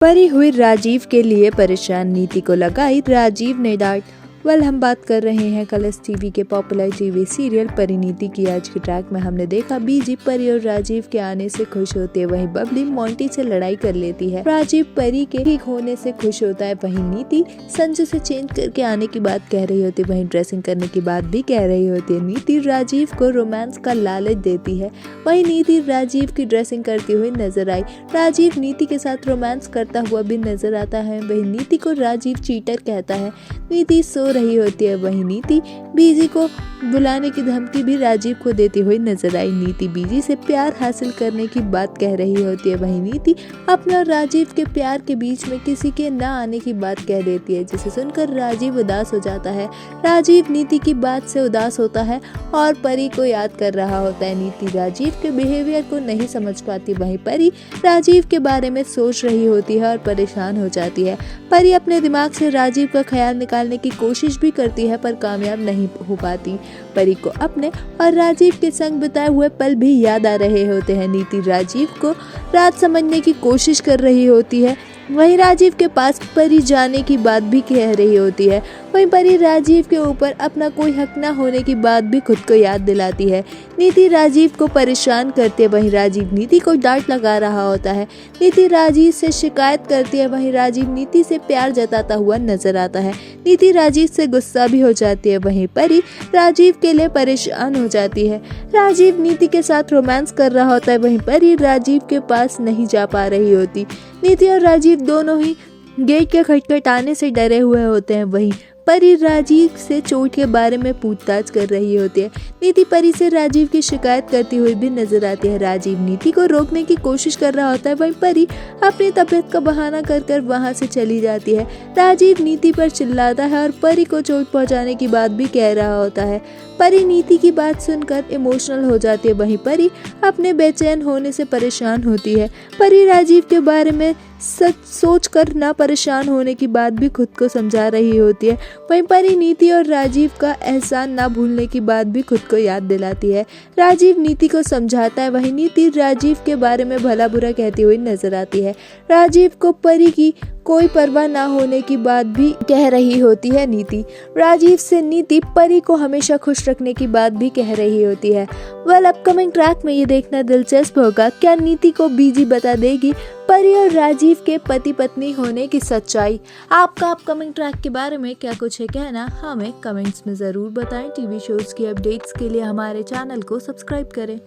परी हुई राजीव के लिए परेशान, नीति को लगाई राजीव ने डांट। हम बात कर रहे हैं कलर्स टीवी के पॉपुलर टीवी सीरियल परिणीति की। आज के ट्रैक में हमने देखा बीजी परी और राजीव के आने से खुश होती है, वहीं बबली मोंटी से लड़ाई कर लेती है। राजीव परी के ठीक होने से खुश होता है, वहीं नीति संजू से चेंज करके आने की बात कह रही होती है, वहीं ड्रेसिंग करने की बात भी कह रही होती है। नीति राजीव को रोमांस का लालच देती है, वहीं नीति राजीव की ड्रेसिंग करती हुई नजर आई। राजीव नीति के साथ रोमांस करता हुआ भी नजर आता है, वहीं नीति को राजीव चीटर कहता है। नीति सो रही होती है, वहीं नीति बीजी को बुलाने की धमकी भी राजीव को देती हुई नजर आई। नीति बीजी से प्यार हासिल करने की बात कह रही होती है, वहीं नीति अपने और राजीव के प्यार के बीच में किसी के न आने की बात कह देती है, जिसे सुनकर राजीव उदास हो जाता है। राजीव नीति की बात से उदास होता है और परी को याद कर रहा होता है। नीति राजीव के बिहेवियर को नहीं समझ पाती, वहीं परी राजीव के बारे में सोच रही होती है और परेशान हो जाती है। परी अपने दिमाग से राजीव का ख्याल निकालने की कोशिश भी करती है, पर कामयाब नहीं हो पाती। परी को अपने और राजीव के संग बिताए हुए पल भी याद आ रहे होते हैं। नीति राजीव को रात समझने की कोशिश कर रही होती है, वहीं राजीव के पास परी जाने की बात भी कह रही होती है। वहीं परी राजीव के ऊपर अपना कोई हक न होने की बात भी खुद को याद दिलाती है। नीति राजीव को परेशान करती है, वहीं राजीव नीति को डांट लगा रहा होता है। नीति राजीव से शिकायत करती है, वहीं राजीव नीति से प्यार जताता हुआ नजर आता है। नीति राजीव से गुस्सा भी हो जाती है, वहीं परी राजीव के लिए परेशान हो जाती है। राजीव नीति के साथ रोमांस कर रहा होता है, वहीं परी राजीव के पास नहीं जा पा रही होती। नीति और राजीव दोनों ही गेट के खटखटाने से डरे हुए होते हैं, वहीं परी राजीव से चोट के बारे में पूछताछ कर रही होती है। नीति परी से राजीव की शिकायत करती हुई भी नजर आती है। राजीव नीति को रोकने की कोशिश कर रहा होता है, वहीं परी अपनी तबीयत का बहाना कर वहां से चली जाती है। राजीव नीति पर चिल्लाता है और परी को चोट पहुंचाने की बात भी कह रहा होता है। परी नीति की बात सुनकर इमोशनल हो जाती है, वहीं परी अपने बेचैन होने से परेशान होती है। परी राजीव के बारे में सच सोच कर ना परेशान होने की बात भी खुद को समझा रही होती है। वहीं परी नीति और राजीव का एहसान ना भूलने की बात भी खुद को याद दिलाती है। राजीव नीति को समझाता है, वहीं नीति राजीव के बारे में भला बुरा कहती हुई नजर आती है। राजीव को परी की कोई परवाह ना होने की बात भी कह रही होती है। नीति राजीव से नीति परी को हमेशा खुश रखने की बात भी कह रही होती है। अपकमिंग ट्रैक में ये देखना दिलचस्प होगा, क्या नीति को बीजी बता देगी परी और राजीव के पति पत्नी होने की सच्चाई। आपका अपकमिंग ट्रैक के बारे में क्या कुछ है कहना, हमें कमेंट्स में जरूर बताएं। टीवी शोज की अपडेट्स के लिए हमारे चैनल को सब्सक्राइब करें।